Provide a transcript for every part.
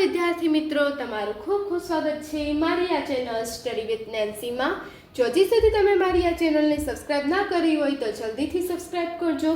વિદ્યાર્થી મિત્રો, તમારું ખૂબ ખૂબ સ્વાગત છે મારી આ ચેનલ સ્ટડી વિથ નેન્સીમાં। જો હજી સુધી તમે મારી આ ચેનલને સબસ્ક્રાઇબ ના કરી હોય તો જલ્દીથી સબસ્ક્રાઇબ કરજો।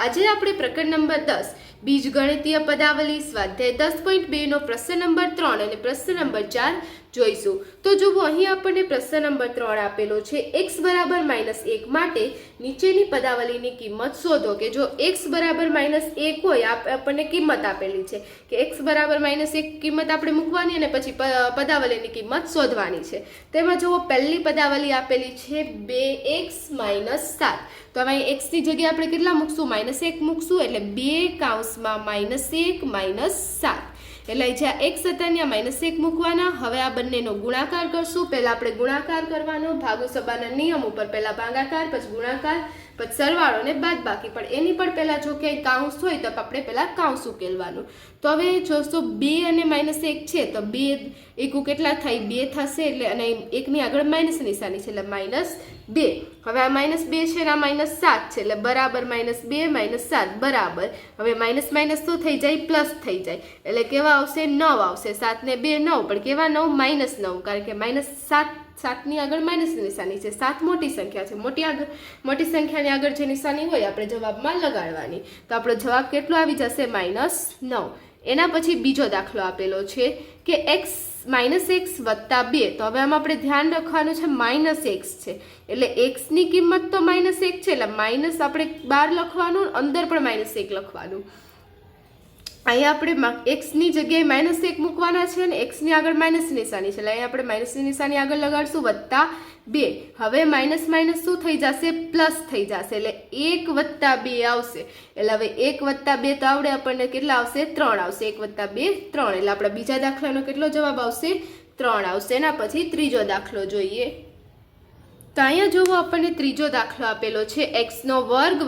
આજે આપણે પ્રકરણ નંબર 10 બીજગણિતીય પદાવલી સ્વાધ્યાય 10.2 નો પ્રશ્ન નંબર 3 અને પ્રશ્ન નંબર 4 જોઈશું। તો જુઓ, અહીં આપણને પ્રશ્ન નંબર 3 આપેલો છે, x બરાબર -1 માટે નીચેની પદાવલીની કિંમત શોધો। કે જો x બરાબર -1 હોય, આપણને કિંમત આપેલી છે કે x બરાબર -1 કિંમત આપણે મૂકવાની અને પછી પદાવલીની કિંમત શોધવાની છે। તેમાં જુઓ, પહેલી પદાવલી આપેલી છે 2x - 7। તો હવે x ની જગ્યાએ આપણે કેટલા મૂકશું? -1 મૂકશું, એટલે 2 કૌંસમાં -1 - 7। એટલે જ્યાં x હતા ત્યાં -1 મૂકવાના। હવે આ બંનેનો ગુણાકાર કરશું। પહેલા આપણે ગુણાકાર કરવાનો, ભાગોસબાના નિયમ ઉપર પહેલા ભાગાકાર, પછી ગુણાકાર, પછી સરવાળો ને બાદબાકી। પણ એની પણ પહેલા જો ક્યાંય કાઉન્સ હોય તો આપણે પહેલા કાઉન્સ ઉકેલવાનું। તો હવે જોશો 2 અને -1 છે, તો 2 એકુ કેટલા થાય? 2 થશે, એટલે અને 1 ની આગળ માઇનસ નિશાની છે એટલે -2। હવે આ -2 છે અને આ -7 છે, એટલે બરાબર -2 - 7 બરાબર। હવે માઇનસ માઇનસ શું થઈ જાય? પ્લસ થઈ જાય, એટલે કેવા આવશે? 9 આવશે। 7 ને 2 9, પણ કેવા 9? -9, કારણ કે -7 ની આગળ માઇનસ નિશાની છે। 7 મોટી સંખ્યા છે, મોટી સંખ્યાની આગળ જે નિશાની હોય આપણે જવાબમાં લગાડવાની। તો આપણો જવાબ કેટલો આવી જશે? -9। એના પછી બીજો દાખલો આપેલો છે કે x -2। તો હવે આમાં આપણે ધ્યાન રાખવાનું છે, -x છે, એટલે x ની કિંમત તો -1 છે, એટલે માઇનસ આપણે બહાર લખવાનું, અંદર પણ -1 લખવાનું। અહીંયા આપણે x ની જગ્યાએ -1 મૂકવાના છે અને x ની આગળ માઇનસ નિશાની છે, એટલે અહીંયા આપણે માઇનસની નિશાની આગળ લગાડશું, +2। હવે માઇનસ માઇનસ શું થઈ જશે? પ્લસ થઈ જશે, એટલે 1 + 2 આવશે। એટલે હવે 1 + 2 તો આવડે આપણને, કેટલા આવશે? 3 આવશે। 1 + 2 3, એટલે આપણા બીજા દાખલાનો કેટલો જવાબ આવશે? 3 આવશે। એના પછી ત્રીજો દાખલો જોઈએ। તો અહીંયા જુઓ, આપણને ત્રીજો દાખલો આપેલો છે, x² +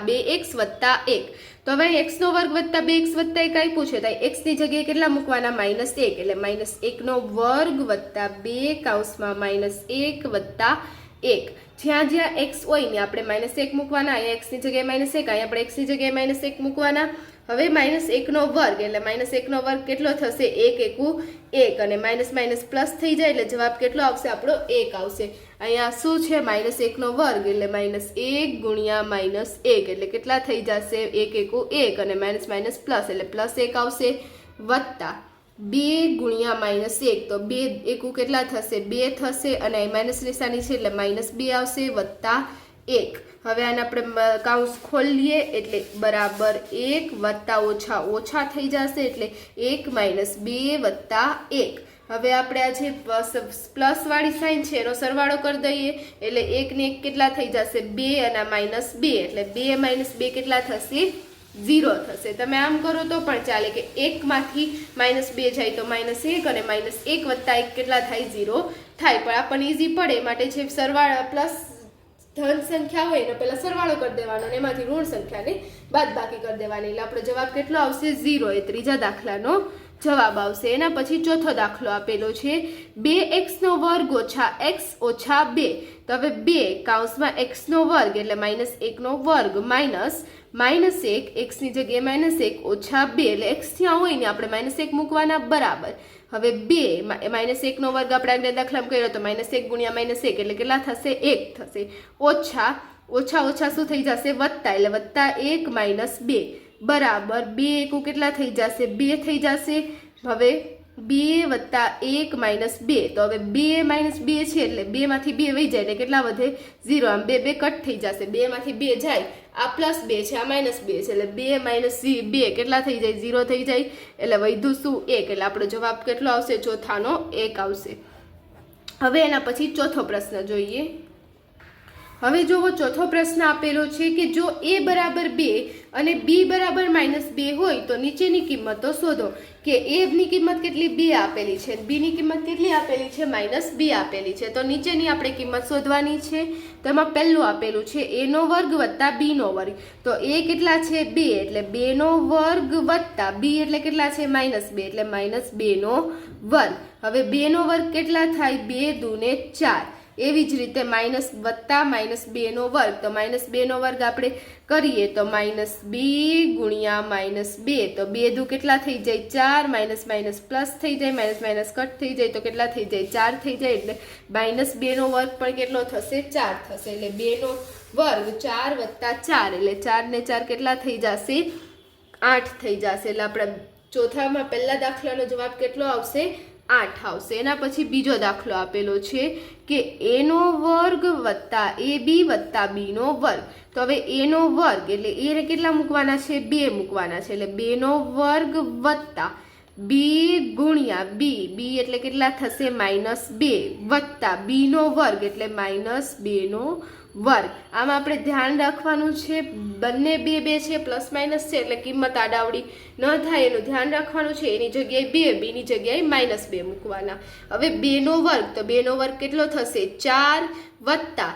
2x + 1। તો હવે x² + 2x + 1 આપ્યું છે, તો x ની જગ્યાએ કેટલા મૂકવાના? -1, એટલે -1² + 2 કૌંસમાં -1 + 1। જ્યાં જ્યાં x હોય ને આપણે -1 મૂકવાના। અહીંયા x ની જગ્યાએ -1, અહીંયા આપણે x ની જગ્યાએ -1 મૂકવાના। હવે -1² એટલે -1² કેટલો થશે? 1 એકુ 1, અને માઇનસ માઇનસ પ્લસ થઈ જાય, એટલે જવાબ કેટલો આવશે? આપણો 1 આવશે। અહીંયા શું છે? -1² એટલે -1 ગુણ્યા -1, એટલે કેટલા થઈ જશે? 1 એકુ 1, અને માઇનસ માઇનસ પ્લસ, એટલે +1 આવશે, વત્તા 2 ગુણ્યા -1, તો 2 એકુ કેટલા થશે? 2 થશે, અને માઇનસ નિશાની છે એટલે -2 આવશે, વત્તા 1। હવે આને આપણે કાઉન્સ ખોલીએ, એટલે બરાબર 1 વત્તા ઓછા ઓછા થઈ જશે, એટલે 1 - 2 વત્તા 1। હવે આપણે આ જે પ્લસ વાળી સાઈન છે એનો સરવાળો કરી દઈએ, એટલે 1 ને 1 કેટલા થઈ જશે? 2, અને -2, એટલે 2 - 2 કેટલા થશે? 0 થશે। તમે આમ કરો તો પણ ચાલે કે 1 માંથી -2 જાય તો -1, અને -1 વત્તા 1 કેટલા થાય? 0 થાય। પણ આપણને ઈઝી પડે માટે જે સરવાળો પ્લસ ધન સંખ્યા હોય એને પહેલા સરવાળો કરી દેવાનો, અને એમાંથી ઋણ સંખ્યાને બાદબાકી કરી દેવાની, એટલે આપણો જવાબ કેટલો આવશે? 0। એ ત્રીજા દાખલાનો જવાબ આવશે। એના પછી ચોથો દાખલો આપેલો છે, 2x² - x - 2। તો હવે 2 કૌંસમાં x² એટલે -1² માઇનસ -1, x ની જગ્યાએ -1 ઓછા 2, એટલે x ત્યાં હોય ને આપણે -1 મૂકવાના, બરાબર। હવે 2 -1² આપણે આગળ દાખલામાં કર્યો તો -1 ગુણ્યા -1 એટલે કેટલા થશે? 1 થશે, ઓછા ઓછા શું થઈ જશે? વત્તા, એટલે +1 - 2 બરાબર 2 એકુ કેટલા થઈ જશે? 2 થઈ જશે। હવે 2 વત્તા 1 - 2, તો હવે 2 - 2 છે, એટલે 2 માંથી 2 વહી જાય, એટલે કેટલા વધે? 0। આમ 2 કટ થઈ જશે, 2 માંથી 2 જાય, આ +2 છે, આ -2 છે, એટલે 2 - 2 કેટલા થઈ જાય? 0 થઈ જાય, એટલે વધ્યું શું? 1, એટલે આપણો જવાબ કેટલો આવશે? ચોથાનો 1 આવશે। હવે એના પછી ચોથો પ્રશ્ન જોઈએ। હવે જુઓ, ચોથો પ્રશ્ન આપેલો છે કે જો a બરાબર 2 અને b બરાબર -2 હોય તો નીચેની કિંમતો શોધો। કે a ની કિંમત કેટલી? 2 આપેલી છે, b ની કિંમત કેટલી આપેલી છે? -2 આપેલી છે। તો નીચેની આપણે કિંમત શોધવાની છે। તેમાં પહેલું આપેલું છે a² વત્તા b²। તો a કેટલા છે? 2, એટલે 2² વત્તા b એટલે કેટલા છે? -2, એટલે -2²। હવે 2² કેટલા થાય? 2 દૂને 4, એવી જ રીતે માઇનસ વત્તા -2 તો -2 વર્ગ આપણે કરીએ તો -2 ગુણ્યા -2 તો 2 દુ કેટલા થઈ જાય 4 માઇનસ માઇનસ પ્લસ થઈ જાય માઇનસ માઇનસ કટ થઈ જાય તો કેટલા થઈ જાય 4 થઈ જાય એટલે -2 વર્ગ પણ કેટલો થશે 4 થશે એટલે 2 વર્ગ 4 વત્તા 4 એટલે 4 ને 4 કેટલા થઈ જશે 8 થઈ જશે એટલે આપણે ચોથામાં પહેલા દાખલાનો જવાબ કેટલો આવશે 8 આવશે। એના પછી બીજો દાખલો આપેલો છે કે a નો વર્ગ વત્તા ab વત્તા b નો વર્ગ તો હવે a નો વર્ગ એટલે a ને કેટલા મૂકવાના છે 2 મૂકવાના છે એટલે 2 નો વર્ગ વત્તા b ગુણ્યા b b એટલે કેટલા થશે -2 વત્તા b નો વર્ગ એટલે -2 નો વર્ગ। આમાં આપણે ધ્યાન રાખવાનું છે બંને 2 2 છે પ્લસ માઇનસ છે એટલે કિંમત આડાવડી ન થાય એનું ધ્યાન રાખવાનું છે। એની જગ્યાએ 2 b ની જગ્યાએ -2 મૂકવાના। હવે 2 નો વર્ગ તો 2 નો વર્ગ કેટલો થશે 4 વત્તા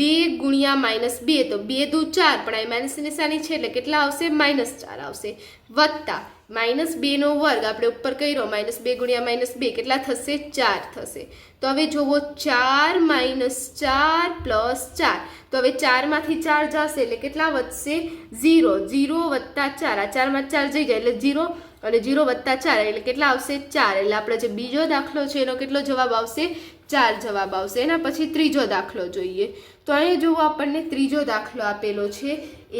2 ગુણ્યા -2 તો 2 દુ 4 પણ આ માઇનસ નિશાની છે એટલે કેટલા આવશે -4 આવશે વત્તા -2 નો વર્ગ આપણે ઉપર કર્યો -2 ગુણ્યા -2 કેટલા થશે 4 થશે। તો હવે જુઓ 4 -4 પ્લસ 4 તો હવે 4 માંથી 4 જશે એટલે કેટલા વધશે 0 0 વત્તા 4 આ 4 માં 4 જઈ જાય એટલે 0 અને 0 વત્તા 4 એટલે કેટલા આવશે 4 એટલે આપણે જે બીજો દાખલો છે એનો કેટલો જવાબ આવશે 4 જવાબ આવશે। એના પછી ત્રીજો દાખલો જોઈએ તો અહીંયા જુઓ આપણને ત્રીજો દાખલો આપેલો છે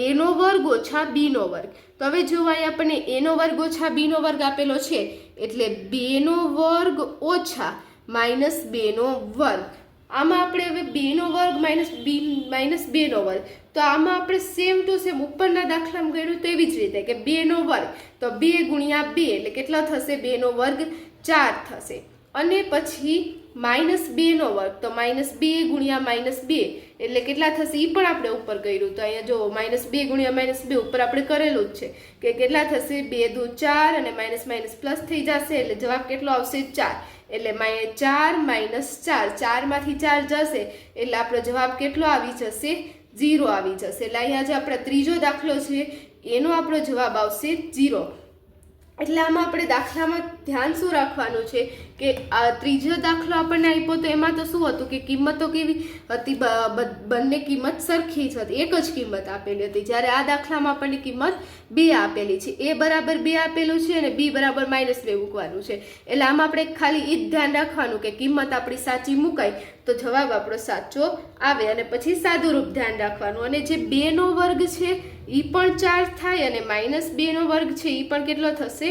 a નો વર્ગ ઓછા b નો વર્ગ તો હવે જુઓ અહીંયા આપણને a નો વર્ગ ઓછા b નો વર્ગ આપેલો છે એટલે 2 નો વર્ગ ઓછા -2 નો વર્ગ। આમાં આપણે હવે 2 નો વર્ગ -2 નો વર્ગ તો આમાં આપણે સેમ ટુ સેમ ઉપરના દાખલામાં ગણ્યું તો એવી જ રીતે કે 2 નો વર્ગ તો 2 ગુણ્યા 2 એટલે કેટલો થશે 2 નો વર્ગ 4 થશે અને પછી -2 નો વર્ગ તો -2 ગુણ્યા -2 એટલે કેટલા થશે એ પણ આપણે ઉપર કર્યું તો અહીંયા જો -2 ગુણ્યા -2 ઉપર આપણે કરેલું જ છે કે કેટલા થશે 2 દુ 4 અને માઇનસ માઇનસ પ્લસ થઈ જશે એટલે જવાબ કેટલો આવશે 4 એટલે 4 -4 4 માંથી 4 જશે એટલે આપણો જવાબ કેટલો આવી જશે 0 આવી જશે એટલે અહીંયા જે આપણો ત્રીજો દાખલો છે એનો આપણો જવાબ આવશે 0। એટલે આમાં આપણે દાખલામાં ધ્યાન શું રાખવાનું છે કે આ ત્રીજો દાખલો આપણને આપ્યો તો એમાં તો શું હતું કે કિંમતો કેવી હતી બંને કિંમત સરખી જ હતી એક જ કિંમત આપેલી હતી જ્યારે આ દાખલામાં આપણને કિંમત 2 આપેલી છે a બરાબર 2 આપેલું છે અને b બરાબર -2 મૂકવાનું છે એટલે આમાં આપણે ખાલી એ જ ધ્યાન રાખવાનું કે કિંમત આપણી સાચી મુકાય તો જવાબ આપણો સાચો આવે અને પછી સાદું રૂપ ધ્યાન રાખવાનું અને જે 2 નો વર્ગ છે એ પણ 4 થાય અને -2 નો વર્ગ છે એ પણ કેટલો થશે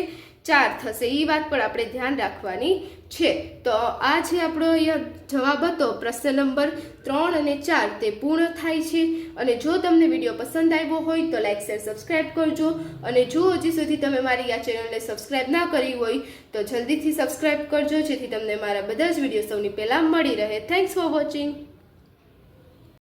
4 થશે એ વાત પર આપણે ધ્યાન રાખવાની છે। તો આ જે આપણો અહીંયા જવાબ હતો પ્રશ્ન નંબર 3 અને 4 તે પૂર્ણ થાય છે અને જો તમને વિડીયો પસંદ આવ્યો હોય તો લાઈક શેર સબસ્ક્રાઈબ કરજો અને જો હજી સુધી તમે મારી આ ચેનલને સબસ્ક્રાઈબ ના કરી હોય તો જલ્દીથી સબસ્ક્રાઈબ કરજો જેથી તમને મારા બધા જ વિડીયો સૌની પહેલાં મળી રહે। Thanks for watching.